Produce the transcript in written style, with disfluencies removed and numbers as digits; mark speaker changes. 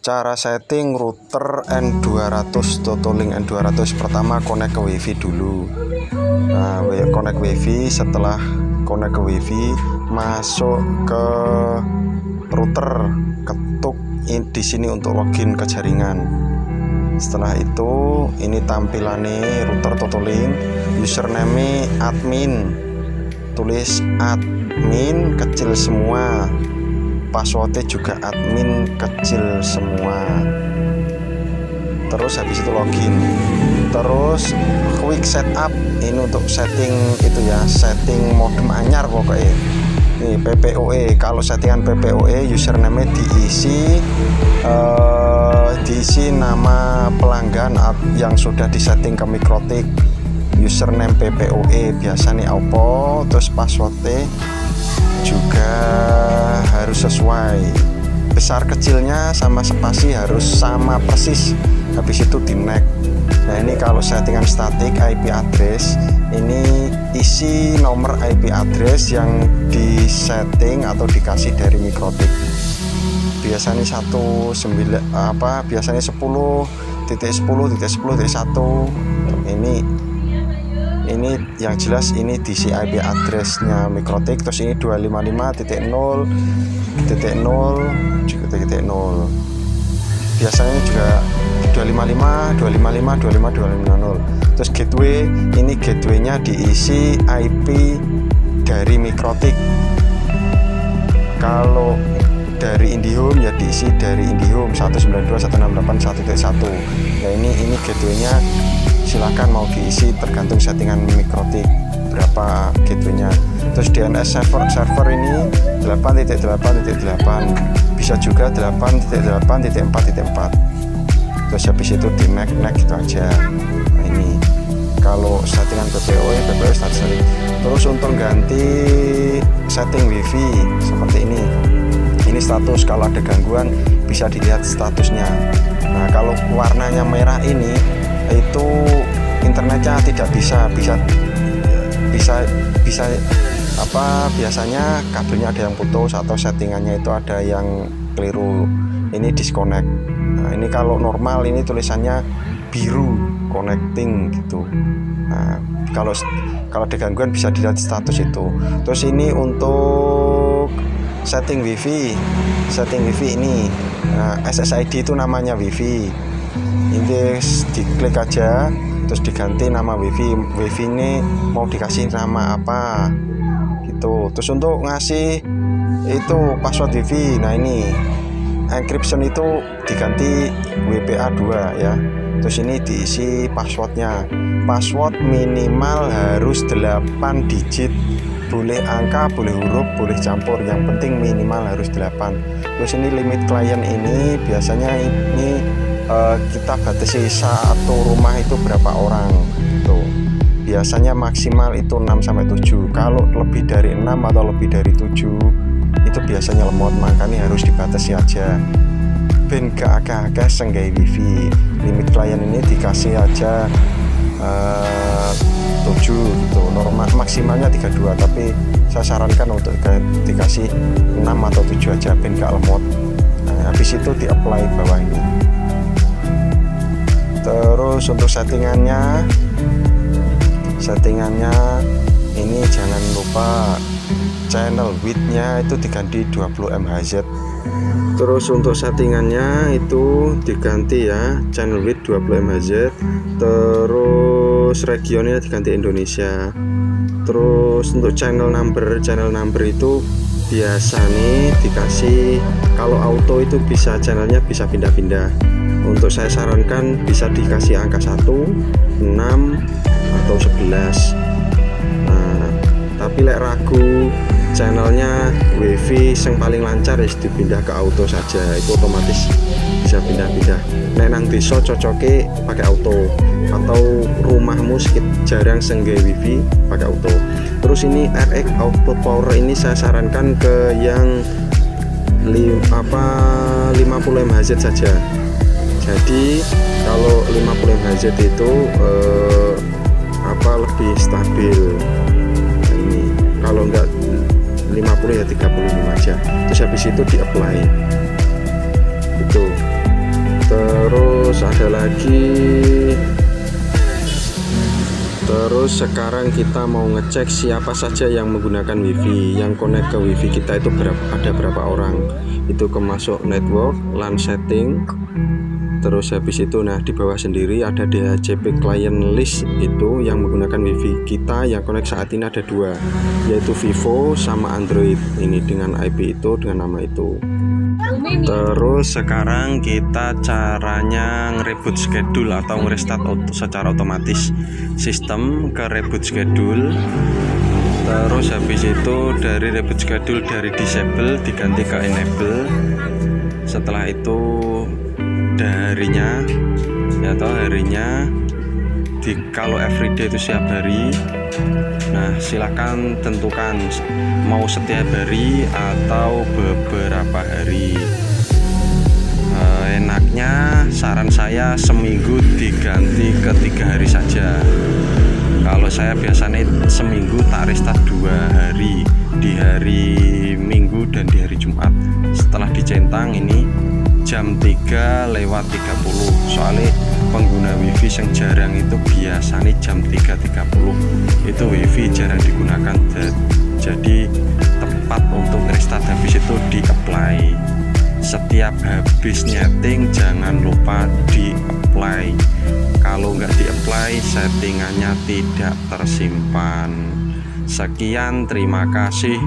Speaker 1: Cara setting router N200 Totolink N200. Pertama connect ke WiFi dulu. Nah, connect WiFi. Setelah connect ke WiFi, masuk ke router, ketuk di sini untuk login ke jaringan. Setelah itu ini tampilannya router Totolink, username admin, tulis admin kecil semua, passwordnya juga admin kecil semua. Terus habis itu login. Terus quick setup, ini untuk setting itu ya, setting modem anyar pokoknya. Ini PPOE. Kalau settingan PPOE, username diisi nama pelanggan yang sudah disetting ke Mikrotik. Username PPOE biasanya apa, terus passwordnya juga harus sesuai, besar kecilnya sama spasi harus sama persis. Habis itu di next. Nah, ini kalau settingan statik IP address, ini isi nomor IP address yang disetting atau dikasih dari Mikrotik. Biasanya 10.10.10.10.1. Ini yang jelas ini diisi IP addressnya Mikrotik. Terus ini 255.0.0.0. Biasanya juga 255.255.255.250. Terus gateway, ini gateway-nya diisi IP dari Mikrotik. Kalau dari IndiHome ya diisi dari IndiHome 192.168.1.1. Nah, ini gateway-nya silahkan mau diisi tergantung settingan Mikrotik berapa gateway-nya. Terus DNS server ini 8.8.8, bisa juga 8.8.4.4. Terus habis itu di next gitu aja. Nah, ini kalau settingan PPOE status. Terus untuk ganti setting WiFi seperti ini. Ini status, kalau ada gangguan bisa dilihat statusnya. Nah, kalau warnanya merah ini itu internetnya tidak bisa biasanya kabelnya ada yang putus atau settingannya itu ada yang keliru, ini disconnect. Nah, ini kalau normal ini tulisannya biru connecting gitu. Nah, kalau ada gangguan bisa dilihat status itu. Terus ini untuk setting WiFi ini SSID itu namanya WiFi. Ini diklik aja terus diganti nama WiFi ini mau dikasih nama apa gitu. Terus untuk ngasih itu password WiFi, nah ini encryption itu diganti WPA2 ya. Terus ini diisi passwordnya, password minimal harus 8 digit, boleh angka, boleh huruf, boleh campur, yang penting minimal harus 8. Terus ini limit klien ini biasanya ini kita batasi satu rumah itu berapa orang gitu. Biasanya maksimal itu 6-7. Kalau lebih dari 6 atau lebih dari 7 itu biasanya lemot, makanya harus dibatasi aja ben gak akeh sing gawe WiFi. Limit klien ini dikasih aja 7 gitu. Normal maksimalnya 32, tapi saya sarankan untuk dikasih 6 atau 7 aja ben gak lemot. Nah, habis itu di apply bawah ini. Terus untuk settingannya ini jangan lupa channel width-nya itu diganti 20 MHz. Terus untuk settingannya itu diganti ya, channel width 20 MHz. Terus regionnya diganti Indonesia. Terus untuk channel number itu biasa nih dikasih, kalau auto itu bisa channelnya bisa pindah-pindah. Untuk saya sarankan bisa dikasih angka 1, 6 atau 11. Nah, tapi lek ragu channelnya WiFi yang paling lancar ya dipindah ke auto saja, itu otomatis bisa pindah-pindah. Nek nang desa cocoke pakai auto, atau rumahmu jarang sengge WiFi pakai auto. Terus ini RX output power ini saya sarankan ke yang 50 MHz saja. Jadi kalau 50 MHz itu lebih stabil. Ini kalau enggak 50 ya 35 aja. Terus habis itu di apply itu. ada lagi. Terus sekarang kita mau ngecek siapa saja yang menggunakan wifi, yang connect ke wifi kita itu ada berapa orang. Itu kemasuk network, LAN setting. Terus habis itu nah di bawah sendiri ada DHCP client list, itu yang menggunakan wifi kita yang connect saat ini ada 2, yaitu Vivo sama Android. Ini dengan IP itu, dengan nama itu. Terus sekarang kita caranya nge-reboot schedule atau nge-restart secara otomatis sistem ke reboot schedule. Terus habis itu dari reboot schedule dari disable diganti ke enable. Setelah itu harinya ya toh harinya kalau everyday itu setiap hari. Nah silakan tentukan mau setiap hari atau beberapa hari. Enaknya saran saya seminggu diganti ke 3 hari saja. Kalau saya biasanya seminggu tak restart 2 hari, di hari Minggu dan di hari Jumat. Setelah dicentang ini jam 3:30. Soalnya pengguna wifi yang jarang itu biasanya jam 3:30 itu wifi jarang digunakan, jadi tepat untuk restart. Habis itu di apply. Setiap habis nyeting jangan lupa di apply. Kalau nggak di apply settingannya tidak tersimpan. Sekian, terima kasih.